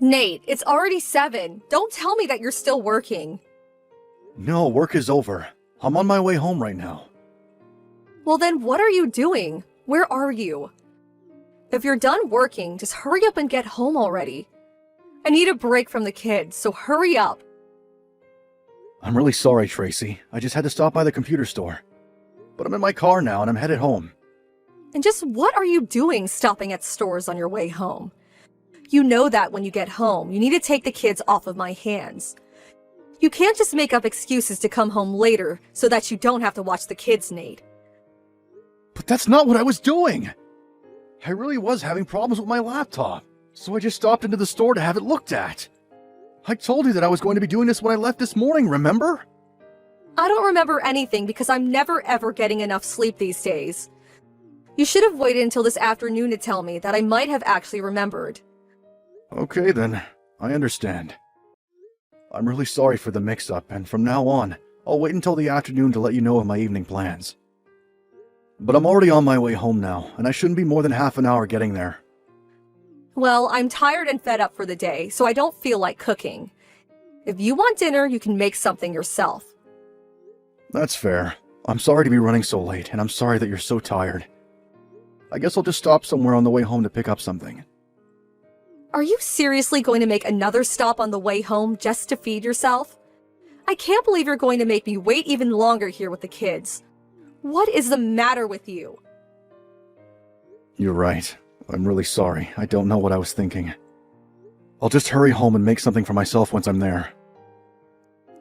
Nate, it's already 7. Don't tell me that you're still working. No, work is over. I'm on my way home right now. Well then, what are you doing? Where are you? If you're done working, just hurry up and get home already. I need a break from the kids, so hurry up. I'm really sorry, Tracy. I just had to stop by the computer store. But I'm in my car now and I'm headed home. And just what are you doing stopping at stores on your way home? You know that when you get home, you need to take the kids off of my hands. You can't just make up excuses to come home later so that you don't have to watch the kids, Nate. But that's not what I was doing! I really was having problems with my laptop, so I just stopped into the store to have it looked at. I told you that I was going to be doing this when I left this morning, remember? I don't remember anything because I'm never ever getting enough sleep these days. You should have waited until this afternoon to tell me that I might have actually remembered. Okay then, I understand. I'm really sorry for the mix-up, and from now on, I'll wait until the afternoon to let you know of my evening plans. But I'm already on my way home now, and I shouldn't be more than half an hour getting there. Well, I'm tired and fed up for the day, so I don't feel like cooking. If you want dinner, you can make something yourself. That's fair. I'm sorry to be running so late, and I'm sorry that you're so tired. I guess I'll just stop somewhere on the way home to pick up something. Are you seriously going to make another stop on the way home just to feed yourself? I can't believe you're going to make me wait even longer here with the kids. What is the matter with you? You're right. I'm really sorry. I don't know what I was thinking. I'll just hurry home and make something for myself once I'm there.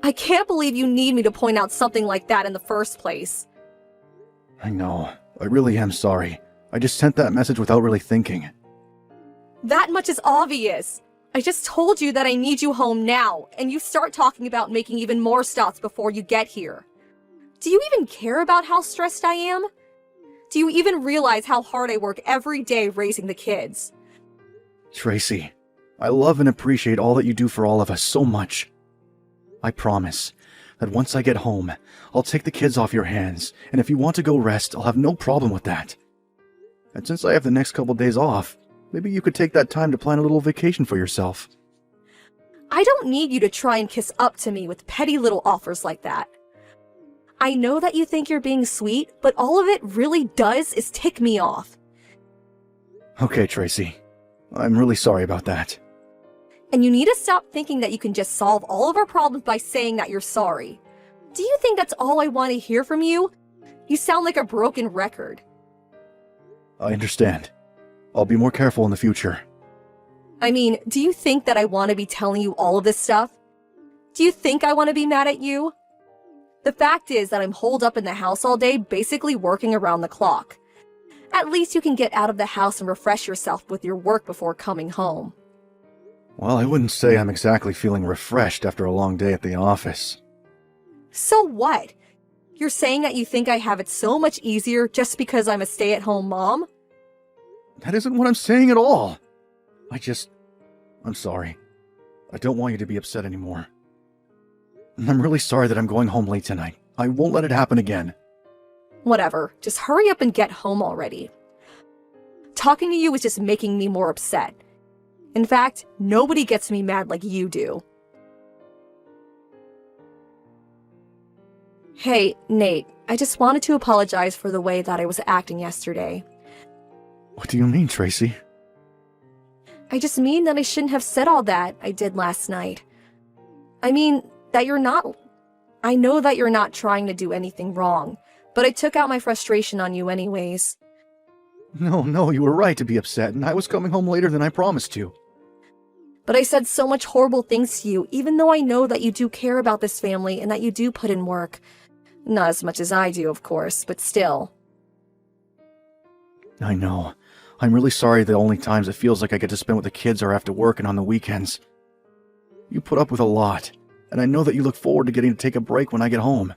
I can't believe you need me to point out something like that in the first place. I know. I really am sorry. I just sent that message without really thinking. That much is obvious. I just told you that I need you home now, and you start talking about making even more stops before you get here. Do you even care about how stressed I am? Do you even realize how hard I work every day raising the kids? Tracy, I love and appreciate all that you do for all of us so much. I promise that once I get home, I'll take the kids off your hands, and if you want to go rest, I'll have no problem with that. And since I have the next couple days off, maybe you could take that time to plan a little vacation for yourself. I don't need you to try and kiss up to me with petty little offers like that. I know that you think you're being sweet, but all of it really does is tick me off. Okay, Tracy. I'm really sorry about that. And you need to stop thinking that you can just solve all of our problems by saying that you're sorry. Do you think that's all I want to hear from you? You sound like a broken record. I understand. I'll be more careful in the future. I mean, do you think that I want to be telling you all of this stuff? Do you think I want to be mad at you? The fact is that I'm holed up in the house all day, basically working around the clock. At least you can get out of the house and refresh yourself with your work before coming home. Well, I wouldn't say I'm exactly feeling refreshed after a long day at the office. So what? You're saying that you think I have it so much easier just because I'm a stay-at-home mom? That isn't what I'm saying at all. I'm sorry. I don't want you to be upset anymore. I'm really sorry that I'm going home late tonight. I won't let it happen again. Whatever. Just hurry up and get home already. Talking to you is just making me more upset. In fact, nobody gets me mad like you do. Hey, Nate, I just wanted to apologize for the way that I was acting yesterday. What do you mean, Tracy? I just mean that I shouldn't have said all that I did last night. I mean, I know that you're not trying to do anything wrong, but I took out my frustration on you anyways. No, you were right to be upset, and I was coming home later than I promised you. But I said so much horrible things to you, even though I know that you do care about this family and that you do put in work. Not as much as I do, of course, but still. I know. I'm really sorry the only times it feels like I get to spend with the kids are after work and on the weekends. You put up with a lot, and I know that you look forward to getting to take a break when I get home.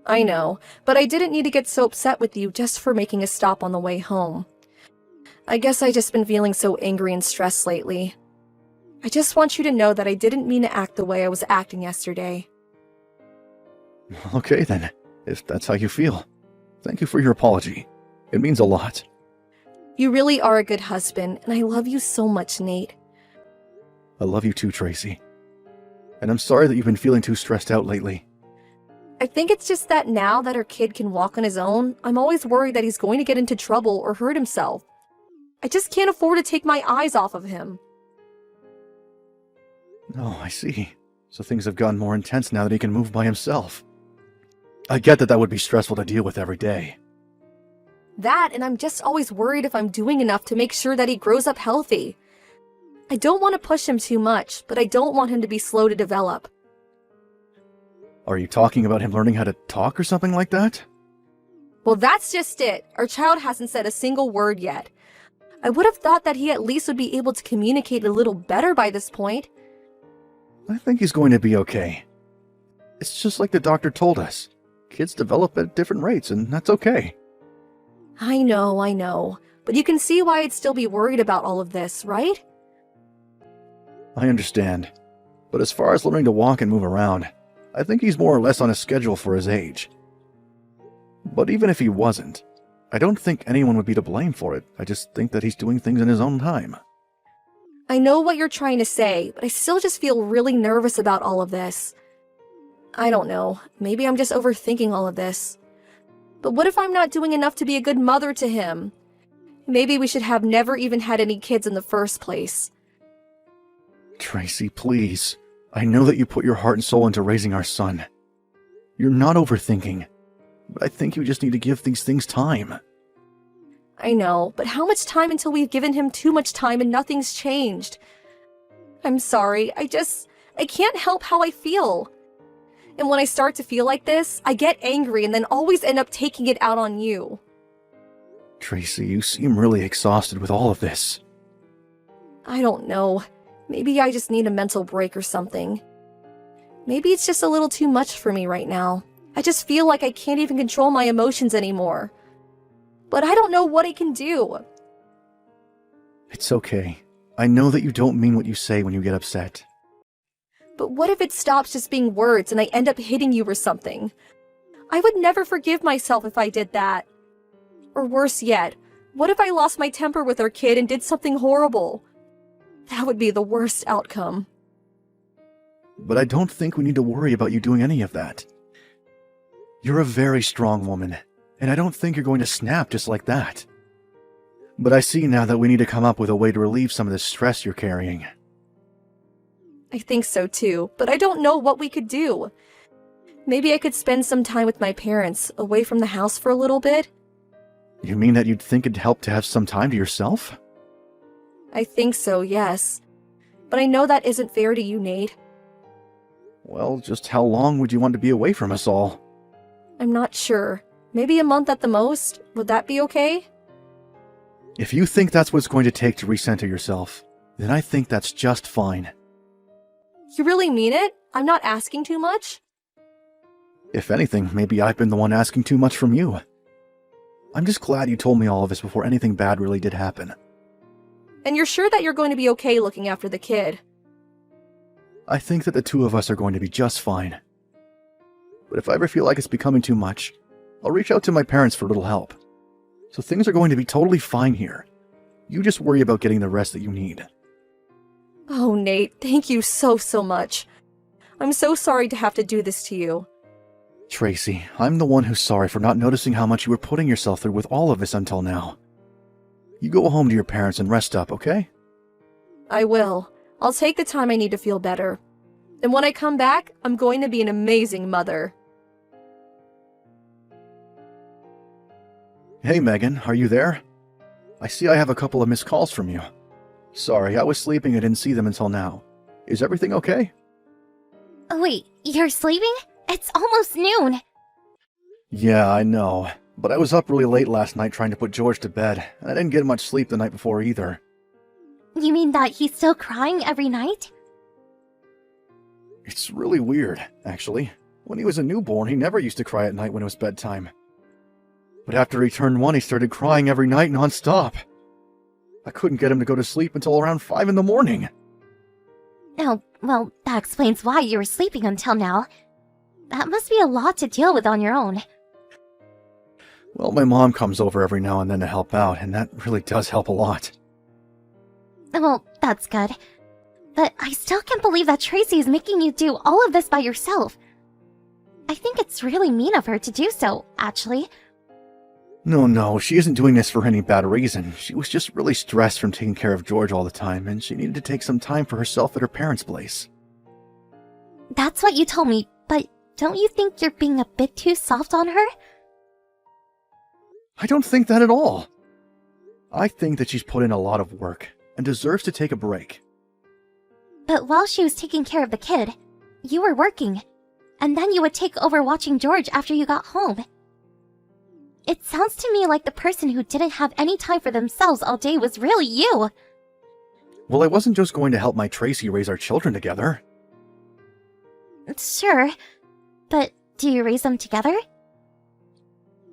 I know, but I didn't need to get so upset with you just for making a stop on the way home. I guess I just been feeling so angry and stressed lately. I just want you to know that I didn't mean to act the way I was acting yesterday. Okay then, if that's how you feel. Thank you for your apology. It means a lot. You really are a good husband, and I love you so much, Nate. I love you too, Tracy. And I'm sorry that you've been feeling too stressed out lately. I think it's just that now that our kid can walk on his own, I'm always worried that he's going to get into trouble or hurt himself. I just can't afford to take my eyes off of him. Oh, I see. So things have gotten more intense now that he can move by himself. I get that would be stressful to deal with every day. That, and I'm just always worried if I'm doing enough to make sure that he grows up healthy. I don't want to push him too much, but I don't want him to be slow to develop. Are you talking about him learning how to talk or something like that? Well, that's just it. Our child hasn't said a single word yet. I would have thought that he at least would be able to communicate a little better by this point. I think he's going to be okay. It's just like the doctor told us. Kids develop at different rates, and that's okay. I know. But you can see why I'd still be worried about all of this, right? I understand. But as far as learning to walk and move around, I think he's more or less on a schedule for his age. But even if he wasn't, I don't think anyone would be to blame for it. I just think that he's doing things in his own time. I know what you're trying to say, but I still just feel really nervous about all of this. I don't know. Maybe I'm just overthinking all of this. But what if I'm not doing enough to be a good mother to him? Maybe we should have never even had any kids in the first place. Tracy, please. I know that you put your heart and soul into raising our son. You're not overthinking, but I think you just need to give these things time. I know, but how much time until we've given him too much time and nothing's changed? I'm sorry, I can't help how I feel. And when I start to feel like this, I get angry and then always end up taking it out on you. Tracy, you seem really exhausted with all of this. I don't know. Maybe I just need a mental break or something. Maybe it's just a little too much for me right now. I just feel like I can't even control my emotions anymore. But I don't know what I can do. It's okay. I know that you don't mean what you say when you get upset. But what if it stops just being words and I end up hitting you or something? I would never forgive myself if I did that. Or worse yet, what if I lost my temper with our kid and did something horrible? That would be the worst outcome. But I don't think we need to worry about you doing any of that. You're a very strong woman, and I don't think you're going to snap just like that. But I see now that we need to come up with a way to relieve some of the stress you're carrying. I think so too, but I don't know what we could do. Maybe I could spend some time with my parents, away from the house for a little bit. You mean that you'd think it'd help to have some time to yourself? I think so, yes. But I know that isn't fair to you, Nate. Well, just how long would you want to be away from us all? I'm not sure. Maybe a month at the most? Would that be okay? If you think that's what it's going to take to recenter yourself, then I think that's just fine. You really mean it? I'm not asking too much? If anything, maybe I've been the one asking too much from you. I'm just glad you told me all of this before anything bad really did happen. And you're sure that you're going to be okay looking after the kid? I think that the two of us are going to be just fine. But if I ever feel like it's becoming too much, I'll reach out to my parents for a little help. So things are going to be totally fine here. You just worry about getting the rest that you need. Oh, Nate, thank you so much. I'm so sorry to have to do this to you. Tracy, I'm the one who's sorry for not noticing how much you were putting yourself through with all of this until now. You go home to your parents and rest up, okay? I will. I'll take the time I need to feel better. And when I come back, I'm going to be an amazing mother. Hey Megan, are you there? I see I have a couple of missed calls from you. Sorry, I was sleeping and didn't see them until now. Is everything okay? Oh, wait, you're sleeping? It's almost noon. Yeah, I know. But I was up really late last night trying to put George to bed, and I didn't get much sleep the night before either. You mean that he's still crying every night? It's really weird, actually. When he was a newborn, he never used to cry at night when it was bedtime. But after he turned 1, he started crying every night non-stop. I couldn't get him to go to sleep until around 5 in the morning. Oh, well, that explains why you were sleeping until now. That must be a lot to deal with on your own. Well, my mom comes over every now and then to help out, and that really does help a lot. Well, that's good. But I still can't believe that Tracy is making you do all of this by yourself. I think it's really mean of her to do so, actually. No, she isn't doing this for any bad reason. She was just really stressed from taking care of George all the time, and she needed to take some time for herself at her parents' place. That's what you told me, but don't you think you're being a bit too soft on her? I don't think that at all. I think that she's put in a lot of work and deserves to take a break. But while she was taking care of the kid, you were working, and then you would take over watching George after you got home. It sounds to me like the person who didn't have any time for themselves all day was really you. Well, I wasn't just going to help my Tracy raise our children together. Sure, but do you raise them together?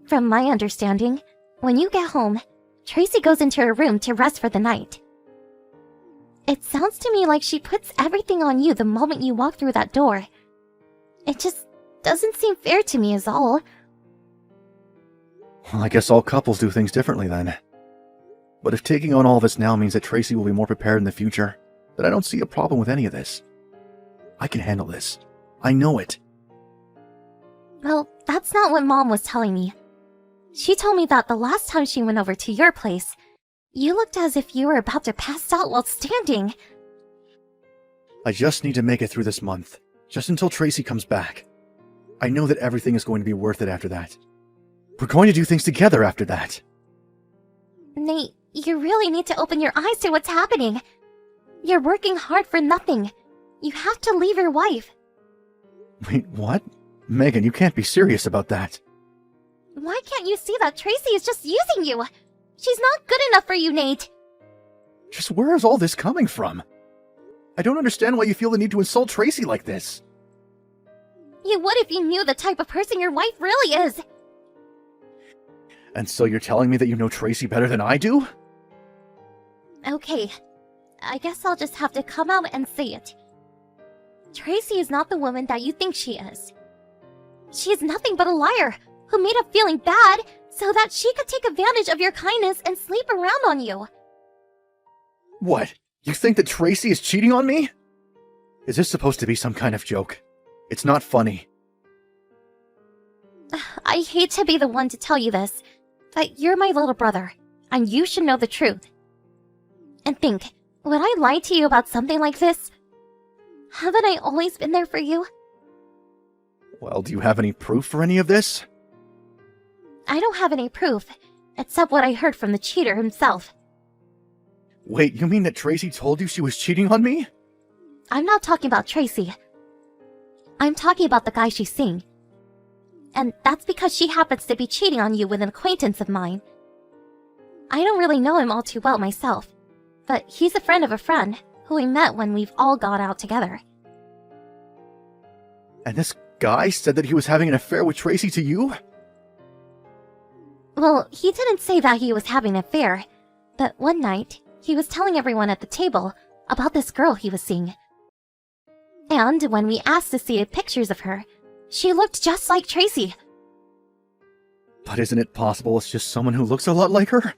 From my understanding, when you get home, Tracy goes into her room to rest for the night. It sounds to me like she puts everything on you the moment you walk through that door. It just doesn't seem fair to me is all. Well, I guess all couples do things differently then. But if taking on all this now means that Tracy will be more prepared in the future, then I don't see a problem with any of this. I can handle this. I know it. Well, that's not what Mom was telling me. She told me that the last time she went over to your place, you looked as if you were about to pass out while standing. I just need to make it through this month, just until Tracy comes back. I know that everything is going to be worth it after that. We're going to do things together after that. Nate, you really need to open your eyes to what's happening. You're working hard for nothing. You have to leave your wife. Wait, what? Megan, you can't be serious about that. Why can't you see that Tracy is just using you? She's not good enough for you, Nate. Just where is all this coming from? I don't understand why you feel the need to insult Tracy like this. You would if you knew the type of person your wife really is. And so you're telling me that you know Tracy better than I do? Okay, I guess I'll just have to come out and say it. Tracy is not the woman that you think she is. She is nothing but a liar who made up feeling bad so that she could take advantage of your kindness and sleep around on you. What? You think that Tracy is cheating on me? Is this supposed to be some kind of joke? It's not funny. I hate to be the one to tell you this, but you're my little brother, and you should know the truth. And think, would I lie to you about something like this? Haven't I always been there for you? Well, do you have any proof for any of this? I don't have any proof, except what I heard from the cheater himself. Wait, you mean that Tracy told you she was cheating on me? I'm not talking about Tracy. I'm talking about the guy she's seeing. And that's because she happens to be cheating on you with an acquaintance of mine. I don't really know him all too well myself, but he's a friend of a friend who we met when we've all gone out together. And this guy said that he was having an affair with Tracy to you? Well, he didn't say that he was having an affair, but one night, he was telling everyone at the table about this girl he was seeing. And when we asked to see pictures of her, she looked just like Tracy. But isn't it possible it's just someone who looks a lot like her?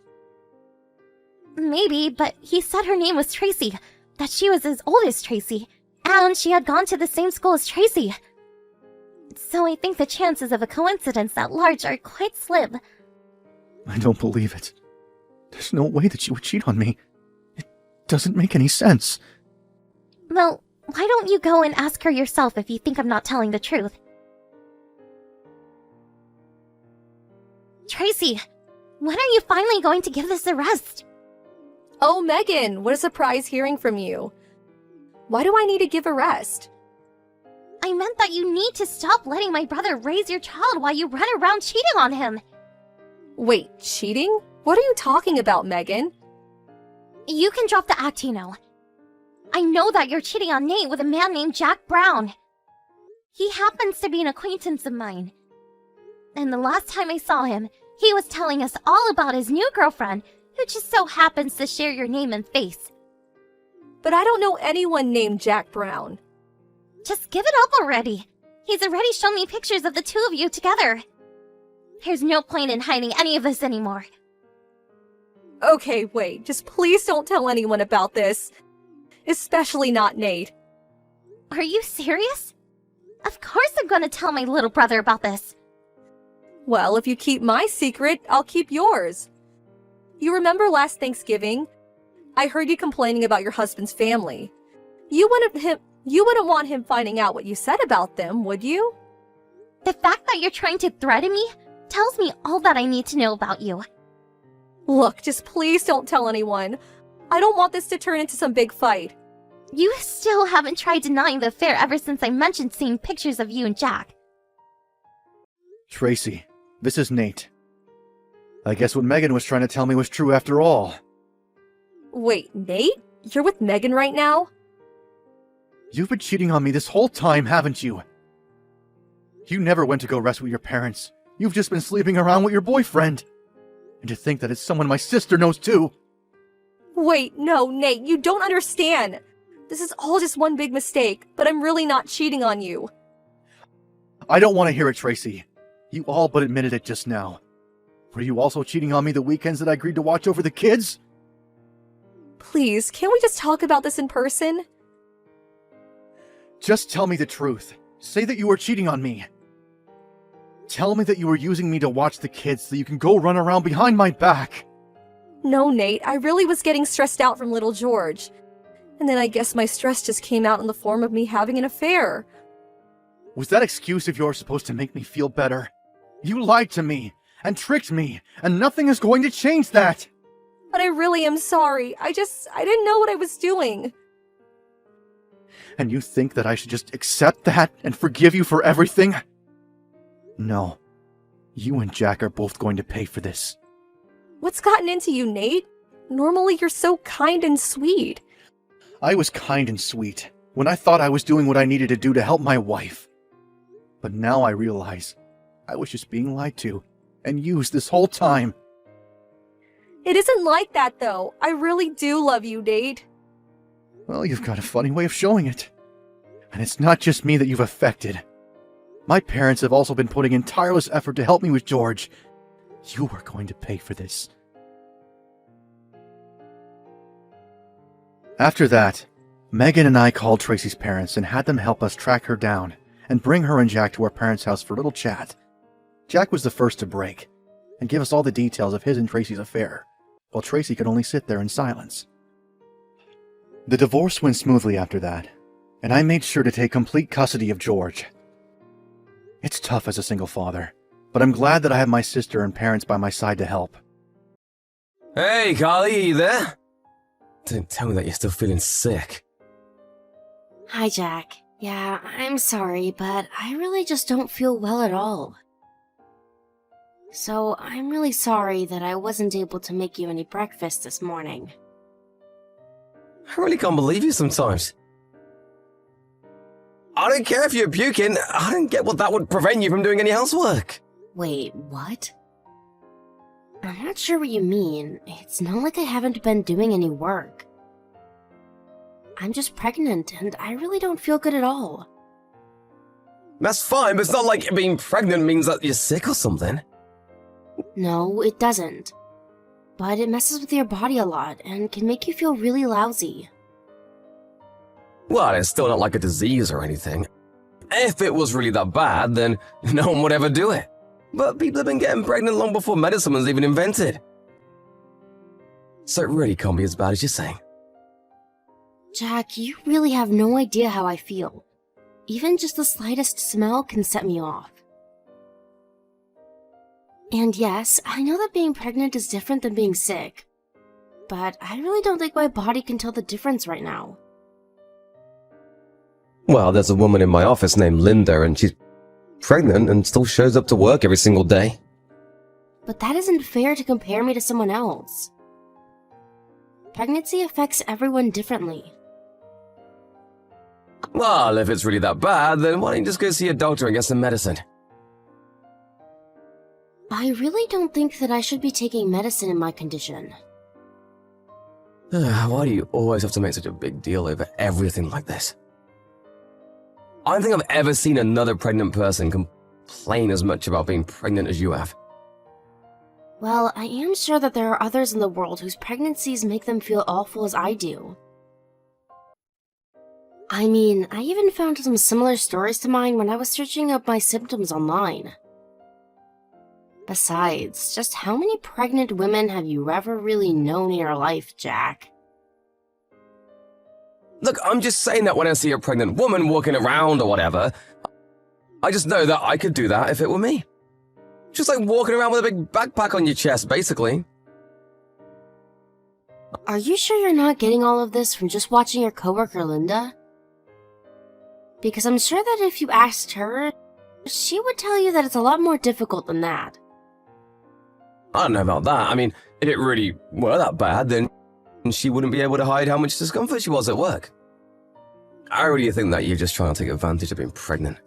Maybe, but he said her name was Tracy, that she was as old as Tracy, and she had gone to the same school as Tracy. So I think the chances of a coincidence that large are quite slim. I don't believe it. There's no way that she would cheat on me. It doesn't make any sense. Well, why don't you go and ask her yourself if you think I'm not telling the truth? Tracy, when are you finally going to give this a rest? Oh, Megan, what a surprise hearing from you. Why do I need to give a rest? I meant that you need to stop letting my brother raise your child while you run around cheating on him. Wait, cheating? What are you talking about, Megan? You can drop the act, you know. I know that you're cheating on Nate with a man named Jack Brown. He happens to be an acquaintance of mine. And the last time I saw him, he was telling us all about his new girlfriend, who just so happens to share your name and face. But I don't know anyone named Jack Brown. Just give it up already. He's already shown me pictures of the two of you together. There's no point in hiding any of this anymore. Okay, wait, just please don't tell anyone about this. Especially not Nate. Are you serious? Of course I'm gonna tell my little brother about this. Well, if you keep my secret, I'll keep yours. You remember last Thanksgiving? I heard you complaining about your husband's family. You wouldn't want him finding out what you said about them, would you? The fact that you're trying to threaten me tells me all that I need to know about you. Look, just please don't tell anyone. I don't want this to turn into some big fight. You still haven't tried denying the affair ever since I mentioned seeing pictures of you and Jack. Tracy, this is Nate. I guess what Megan was trying to tell me was true after all. Wait, Nate? You're with Megan right now? You've been cheating on me this whole time, haven't you? You never went to go rest with your parents. You've just been sleeping around with your boyfriend. And to think that it's someone my sister knows too. Wait, no, Nate, you don't understand. This is all just one big mistake, but I'm really not cheating on you. I don't want to hear it, Tracy. You all but admitted it just now. Were you also cheating on me the weekends that I agreed to watch over the kids? Please, can't we just talk about this in person? Just tell me the truth. Say that you were cheating on me. Tell me that you were using me to watch the kids so you can go run around behind my back. No, Nate, I really was getting stressed out from little George. And then I guess my stress just came out in the form of me having an affair. Was that excuse of yours supposed to make me feel better? You lied to me and tricked me, and nothing is going to change that. But I really am sorry. I didn't know what I was doing. And you think that I should just accept that and forgive you for everything? No. You and Jack are both going to pay for this. What's gotten into you, Nate? Normally you're so kind and sweet. I was kind and sweet when I thought I was doing what I needed to do to help my wife. But now I realize I was just being lied to and used this whole time. It isn't like that, though. I really do love you, Nate. Well, you've got a funny way of showing it. And it's not just me that you've affected. My parents have also been putting in tireless effort to help me with George. You are going to pay for this. After that, Megan and I called Tracy's parents and had them help us track her down and bring her and Jack to our parents' house for a little chat. Jack was the first to break and give us all the details of his and Tracy's affair, while Tracy could only sit there in silence. The divorce went smoothly after that, and I made sure to take complete custody of George. It's tough as a single father, but I'm glad that I have my sister and parents by my side to help. Hey, Carly, are you there? Don't tell me that you're still feeling sick. Hi, Jack. Yeah, I'm sorry, but I really just don't feel well at all. So, I'm really sorry that I wasn't able to make you any breakfast this morning. I really can't believe you sometimes. I don't care if you're puking. I don't get what that would prevent you from doing any housework. Wait, what? I'm not sure what you mean. It's not like I haven't been doing any work. I'm just pregnant, and I really don't feel good at all. That's fine, but it's not like being pregnant means that you're sick or something. No, it doesn't. But it messes with your body a lot, and can make you feel really lousy. Well, it's still not like a disease or anything. If it was really that bad, then no one would ever do it. But people have been getting pregnant long before medicine was even invented. So it really can't be as bad as you're saying. Jack, you really have no idea how I feel. Even just the slightest smell can set me off. And yes, I know that being pregnant is different than being sick. But I really don't think my body can tell the difference right now. Well, there's a woman in my office named Linda, and she's pregnant and still shows up to work every single day. But that isn't fair to compare me to someone else. Pregnancy affects everyone differently. Well, if it's really that bad, then why don't you just go see a doctor and get some medicine? I really don't think that I should be taking medicine in my condition. Why do you always have to make such a big deal over everything like this? I don't think I've ever seen another pregnant person complain as much about being pregnant as you have. Well, I am sure that there are others in the world whose pregnancies make them feel awful as I do. I mean, I even found some similar stories to mine when I was searching up my symptoms online. Besides, just how many pregnant women have you ever really known in your life, Jack? Look, I'm just saying that when I see a pregnant woman walking around or whatever, I just know that I could do that if it were me. Just like walking around with a big backpack on your chest, basically. Are you sure you're not getting all of this from just watching your coworker Linda? Because I'm sure that if you asked her, she would tell you that it's a lot more difficult than that. I don't know about that. I mean, if it really were that bad, then she wouldn't be able to hide how much discomfort she was at work. I really think that you're just trying to take advantage of being pregnant.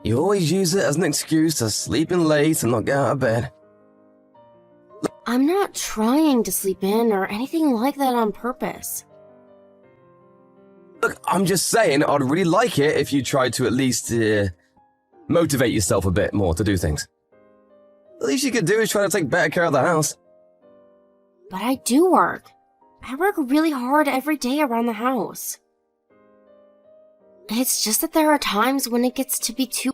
You always use it as an excuse to sleep in late and not get out of bed. I'm not trying to sleep in or anything like that on purpose. Look, I'm just saying I'd really like it if you tried to at least motivate yourself a bit more to do things. The least you could do is try to take better care of the house. But I do work. I work really hard every day around the house. It's just that there are times when it gets to be too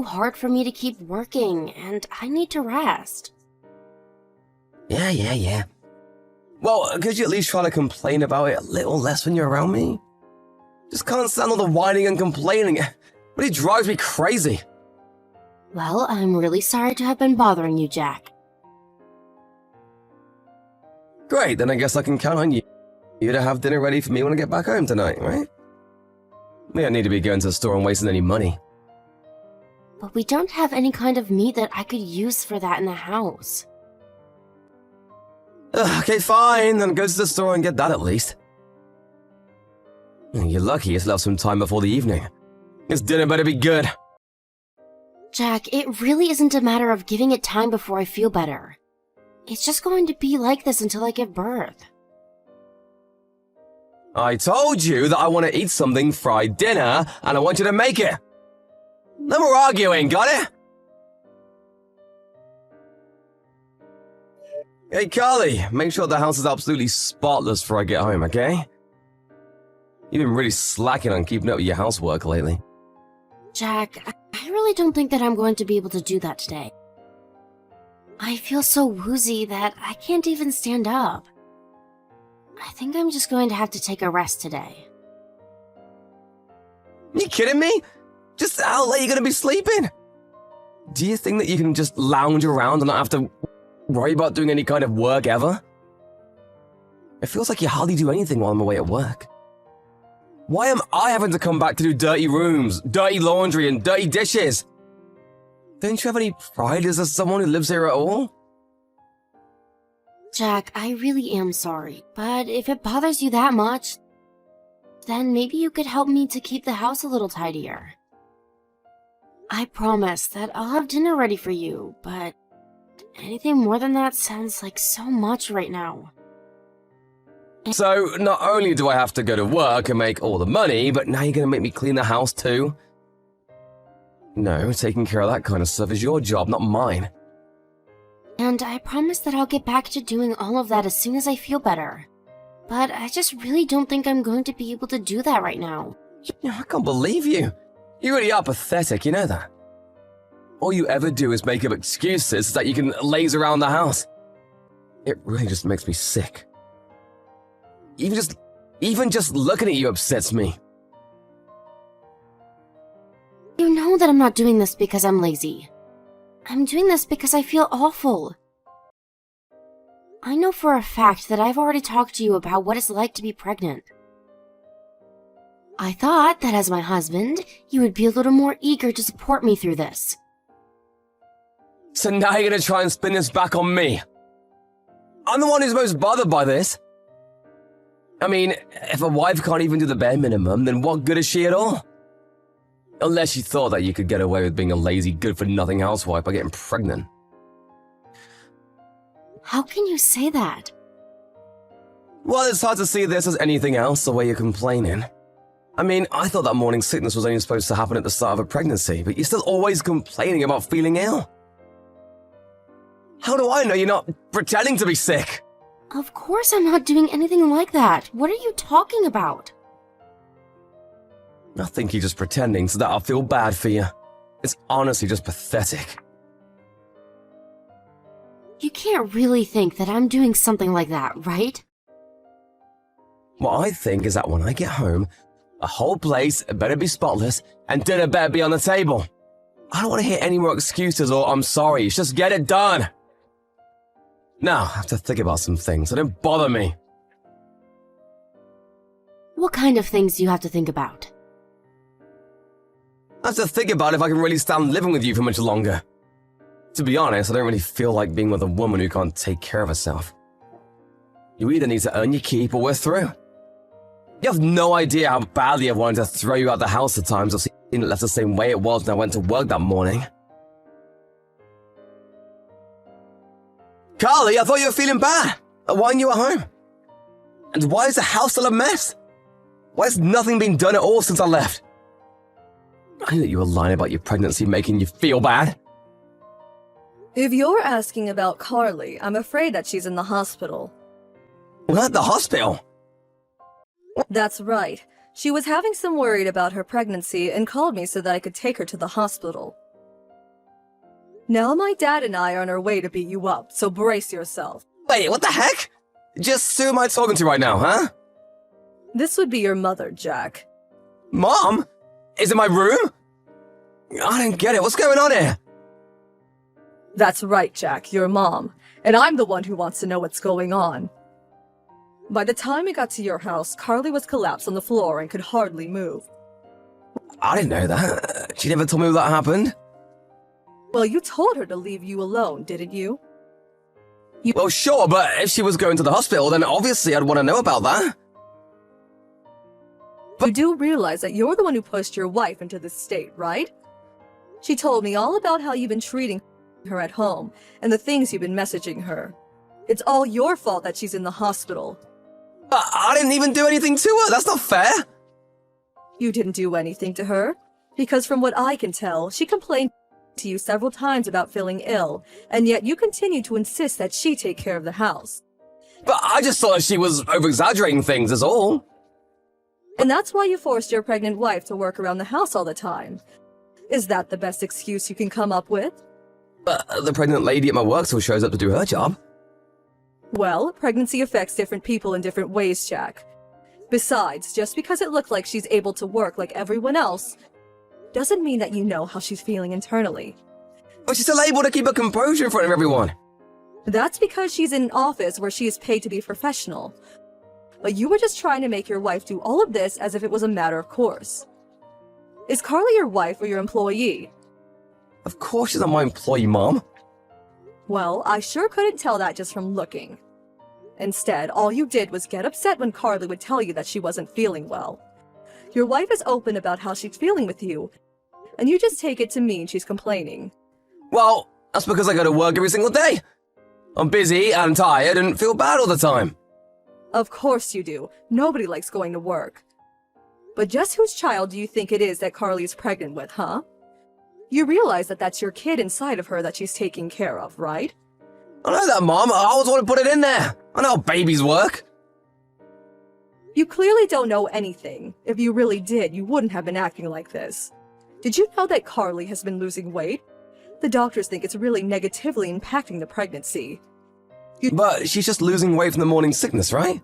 hard for me to keep working, and I need to rest. Yeah. Well, could you at least try to complain about it a little less when you're around me? Just can't stand all the whining and complaining. It really drives me crazy. Well, I'm really sorry to have been bothering you, Jack. Great, then I guess I can count on you to have dinner ready for me when I get back home tonight, right? We don't need to be going to the store and wasting any money. But we don't have any kind of meat that I could use for that in the house. Okay, fine, then go to the store and get that at least. You're lucky you still have some time before the evening. This dinner better be good. Jack, it really isn't a matter of giving it time before I feel better. It's just going to be like this until I give birth. I told you that I want to eat something fried dinner, and I want you to make it. No more arguing, got it? Hey, Carly, make sure the house is absolutely spotless before I get home, okay? You've been really slacking on keeping up with your housework lately. Jack, I really don't think that I'm going to be able to do that today. I feel so woozy that I can't even stand up. I think I'm just going to have to take a rest today. You kidding me? Just how late are you going to be sleeping? Do you think that you can just lounge around and not have to worry about doing any kind of work ever? It feels like you hardly do anything while I'm away at work. Why am I having to come back to do dirty rooms, dirty laundry, and dirty dishes? Don't you have any pride as someone who lives here at all? Jack, I really am sorry, but if it bothers you that much, then maybe you could help me to keep the house a little tidier. I promise that I'll have dinner ready for you, but anything more than that sounds like so much right now. So, not only do I have to go to work and make all the money, but now you're going to make me clean the house too? No, taking care of that kind of stuff is your job, not mine. And I promise that I'll get back to doing all of that as soon as I feel better. But I just really don't think I'm going to be able to do that right now. I can't believe you. You really are pathetic, you know that? All you ever do is make up excuses so that you can laze around the house. It really just makes me sick. Even just looking at you upsets me. You know that I'm not doing this because I'm lazy. I'm doing this because I feel awful. I know for a fact that I've already talked to you about what it's like to be pregnant. I thought that as my husband, you would be a little more eager to support me through this. So now you're gonna try and spin this back on me. I'm the one who's most bothered by this. I mean, if a wife can't even do the bare minimum, then what good is she at all? Unless you thought that you could get away with being a lazy, good-for-nothing housewife by getting pregnant. How can you say that? Well, it's hard to see this as anything else, the way you're complaining. I mean, I thought that morning sickness was only supposed to happen at the start of a pregnancy, but you're still always complaining about feeling ill. How do I know you're not pretending to be sick? Of course I'm not doing anything like that. What are you talking about? I think you're just pretending so that I'll feel bad for you. It's honestly just pathetic. You can't really think that I'm doing something like that, right? What I think is that when I get home, the whole place better be spotless and dinner better be on the table. I don't want to hear any more excuses or I'm sorry. Just get it done. Now, I have to think about some things, so don't bother me. What kind of things do you have to think about? I have to think about if I can really stand living with you for much longer. To be honest, I don't really feel like being with a woman who can't take care of herself. You either need to earn your keep or we're through. You have no idea how badly I wanted to throw you out the house at times or seen it left the same way it was when I went to work that morning. Carly, I thought you were feeling bad. Why aren't you at home? And why is the house still a mess? Why has nothing been done at all since I left? I knew that you were lying about your pregnancy making you feel bad. If you're asking about Carly, I'm afraid that she's in the hospital. What? The hospital? That's right. She was having some worry about her pregnancy and called me so that I could take her to the hospital. Now my dad and I are on our way to beat you up, so brace yourself. Wait, what the heck? Just who am I talking to right now, huh? This would be your mother, Jack. Mom? Is it my room? I don't get it. What's going on here? That's right, Jack, your mom. And I'm the one who wants to know what's going on. By the time we got to your house, Carly was collapsed on the floor and could hardly move. I didn't know that. She never told me that happened. Well, you told her to leave you alone, didn't you? Well, sure, but if she was going to the hospital, then obviously I'd want to know about that. You do realize that you're the one who pushed your wife into this state, right? She told me all about how you've been treating her at home and the things you've been messaging her. It's all your fault that she's in the hospital. But I didn't even do anything to her. That's not fair. You didn't do anything to her, because from what I can tell, she complained to you several times about feeling ill, and yet you continue to insist that she take care of the house. But I just thought she was over-exaggerating things, is all. And that's why you forced your pregnant wife to work around the house all the time. Is that the best excuse you can come up with? But the pregnant lady at my work still shows up to do her job. Well, pregnancy affects different people in different ways, Jack. Besides, just because it looked like she's able to work like everyone else, doesn't mean that you know how she's feeling internally. But she's still able to keep her composure in front of everyone. That's because she's in an office where she is paid to be professional. But you were just trying to make your wife do all of this as if it was a matter of course. Is Carly your wife or your employee? Of course she's not my employee, Mom. Well, I sure couldn't tell that just from looking. Instead, all you did was get upset when Carly would tell you that she wasn't feeling well. Your wife is open about how she's feeling with you, and you just take it to mean she's complaining. Well, that's because I go to work every single day. I'm busy and tired and feel bad all the time. Of course you do. Nobody likes going to work. But just whose child do you think it is that Carly is pregnant with, huh? You realize that that's your kid inside of her that she's taking care of, right? I know that, Mom. I always want to put it in there. I know how babies work. You clearly don't know anything. If you really did, you wouldn't have been acting like this. Did you know that Carly has been losing weight? The doctors think it's really negatively impacting the pregnancy. But she's just losing weight from the morning sickness, right?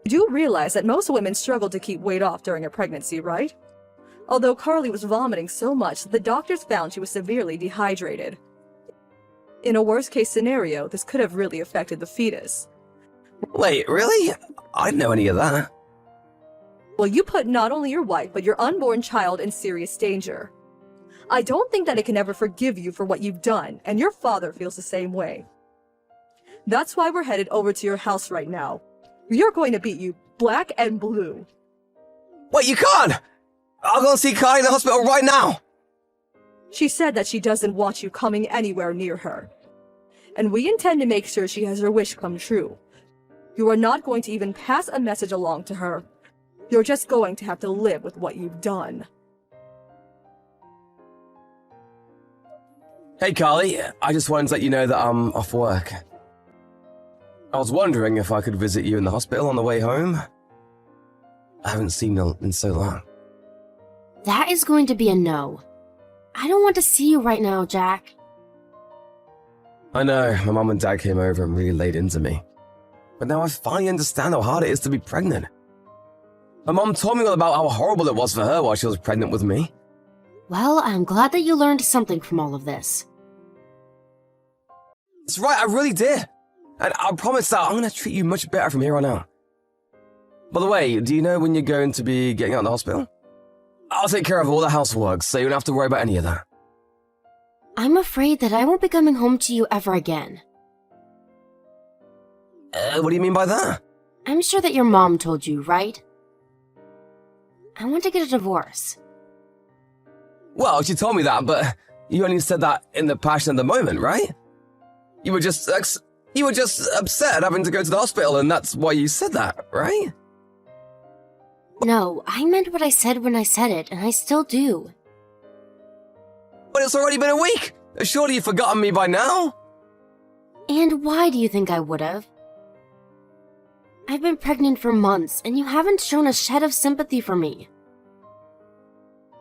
You do realize that most women struggle to keep weight off during a pregnancy, right? Although Carly was vomiting so much that the doctors found she was severely dehydrated. In a worst-case scenario, this could have really affected the fetus. Wait, really? I didn't know any of that. Well, you put not only your wife, but your unborn child in serious danger. I don't think that it can ever forgive you for what you've done, and your father feels the same way. That's why we're headed over to your house right now. You're going to beat you black and blue. Wait, you can't! I'll go and see Kai in the hospital right now! She said that she doesn't want you coming anywhere near her. And we intend to make sure she has her wish come true. You are not going to even pass a message along to her. You're just going to have to live with what you've done. Hey, Carly. I just wanted to let you know that I'm off work. I was wondering if I could visit you in the hospital on the way home. I haven't seen you in so long. That is going to be a no. I don't want to see you right now, Jack. I know, my mum and dad came over and really laid into me. But now I finally understand how hard it is to be pregnant. My mum told me all about how horrible it was for her while she was pregnant with me. Well, I'm glad that you learned something from all of this. That's right, I really did. And I promise that I'm going to treat you much better from here on out. By the way, do you know when you're going to be getting out of the hospital? I'll take care of all the housework, so you don't have to worry about any of that. I'm afraid that I won't be coming home to you ever again. What do you mean by that? I'm sure that your mom told you, right? I want to get a divorce. Well, she told me that, but you only said that in the passion of the moment, right? You were just upset having to go to the hospital, and that's why you said that, right? No, I meant what I said when I said it, and I still do. But it's already been a week! Surely you've forgotten me by now? And why do you think I would have? I've been pregnant for months, and you haven't shown a shed of sympathy for me.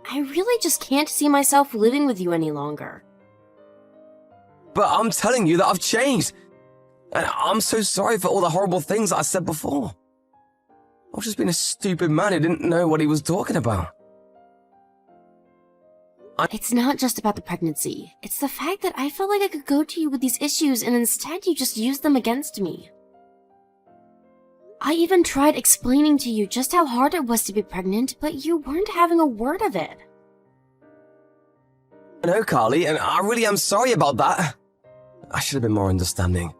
I really just can't see myself living with you any longer. But I'm telling you that I've changed. And I'm so sorry for all the horrible things that I said before. I've just been a stupid man who didn't know what he was talking about. It's not just about the pregnancy. It's the fact that I felt like I could go to you with these issues and instead you just used them against me. I even tried explaining to you just how hard it was to be pregnant, but you weren't having a word of it. I know, Carly, and I really am sorry about that. I should have been more understanding.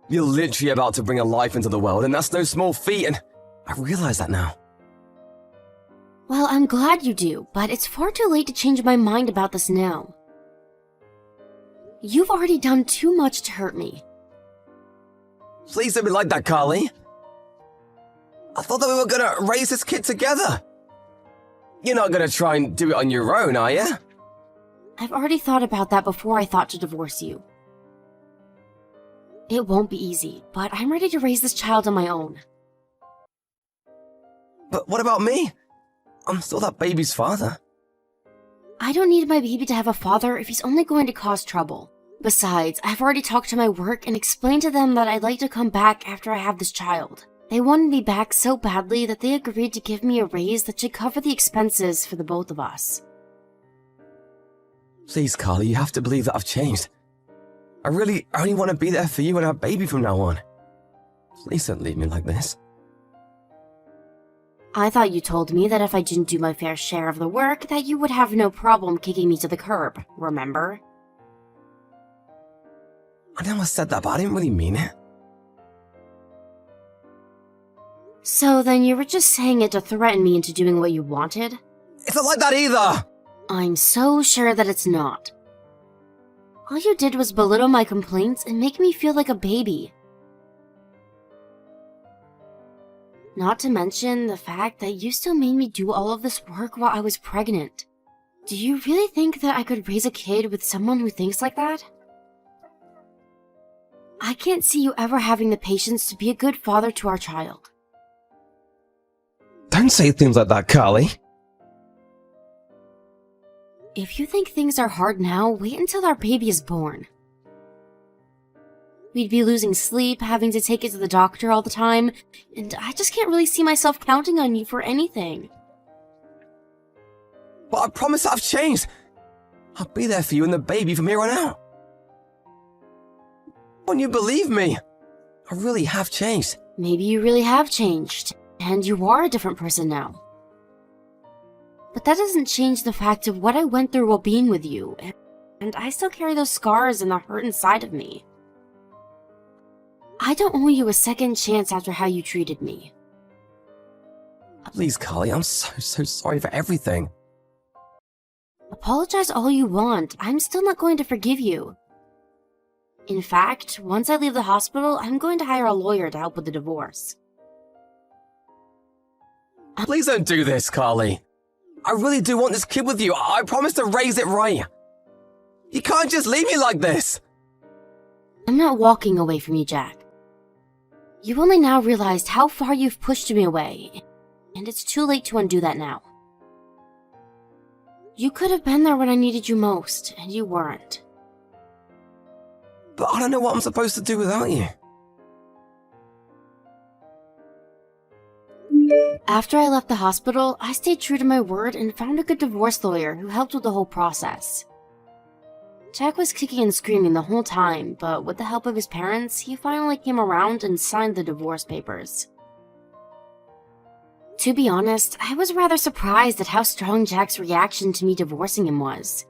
You're literally about to bring a life into the world, and that's no small feat, and I realize that now. Well, I'm glad you do, but it's far too late to change my mind about this now. You've already done too much to hurt me. Please don't be like that, Carly. I thought that we were gonna raise this kid together. You're not gonna try and do it on your own, are you? I've already thought about that before I thought to divorce you. It won't be easy, but I'm ready to raise this child on my own. But what about me? I'm still that baby's father. I don't need my baby to have a father if he's only going to cause trouble. Besides, I've already talked to my work and explained to them that I'd like to come back after I have this child. They wanted me back so badly that they agreed to give me a raise that should cover the expenses for the both of us. Please, Carly, you have to believe that I've changed. I really only want to be there for you and our baby from now on. Please don't leave me like this. I thought you told me that if I didn't do my fair share of the work, that you would have no problem kicking me to the curb, remember? I know I said that, but I didn't really mean it. So then you were just saying it to threaten me into doing what you wanted? It's not like that either! I'm so sure that it's not. All you did was belittle my complaints and make me feel like a baby. Not to mention the fact that you still made me do all of this work while I was pregnant. Do you really think that I could raise a kid with someone who thinks like that? I can't see you ever having the patience to be a good father to our child. Don't say things like that, Carly. If you think things are hard now, wait until our baby is born. We'd be losing sleep, having to take it to the doctor all the time, and I just can't really see myself counting on you for anything. But I promise I've changed. I'll be there for you and the baby from here on out. Won't you believe me? I really have changed. Maybe you really have changed, and you are a different person now. But that doesn't change the fact of what I went through while being with you, and I still carry those scars and the hurt inside of me. I don't owe you a second chance after how you treated me. Please, Carly, I'm so sorry for everything. Apologize all you want, I'm still not going to forgive you. In fact, once I leave the hospital, I'm going to hire a lawyer to help with the divorce. Please don't do this, Carly. I really do want this kid with you. I promise to raise it right. You can't just leave me like this. I'm not walking away from you, Jack. You've only now realized how far you've pushed me away, and it's too late to undo that now. You could have been there when I needed you most, and you weren't. But I don't know what I'm supposed to do without you. After I left the hospital, I stayed true to my word and found a good divorce lawyer who helped with the whole process. Jack was kicking and screaming the whole time, but with the help of his parents, he finally came around and signed the divorce papers. To be honest, I was rather surprised at how strong Jack's reaction to me divorcing him was.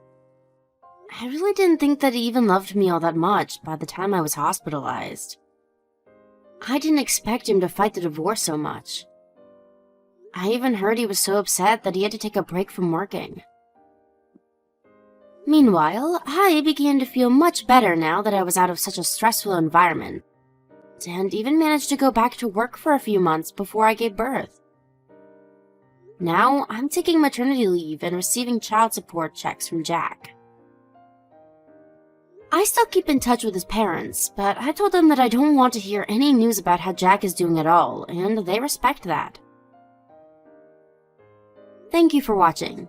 I really didn't think that he even loved me all that much by the time I was hospitalized. I didn't expect him to fight the divorce so much. I even heard he was so upset that he had to take a break from working. Meanwhile, I began to feel much better now that I was out of such a stressful environment, and even managed to go back to work for a few months before I gave birth. Now, I'm taking maternity leave and receiving child support checks from Jack. I still keep in touch with his parents, but I told them that I don't want to hear any news about how Jack is doing at all, and they respect that. Thank you for watching.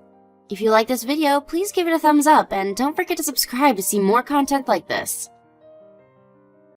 If you like this video, please give it a thumbs up and don't forget to subscribe to see more content like this.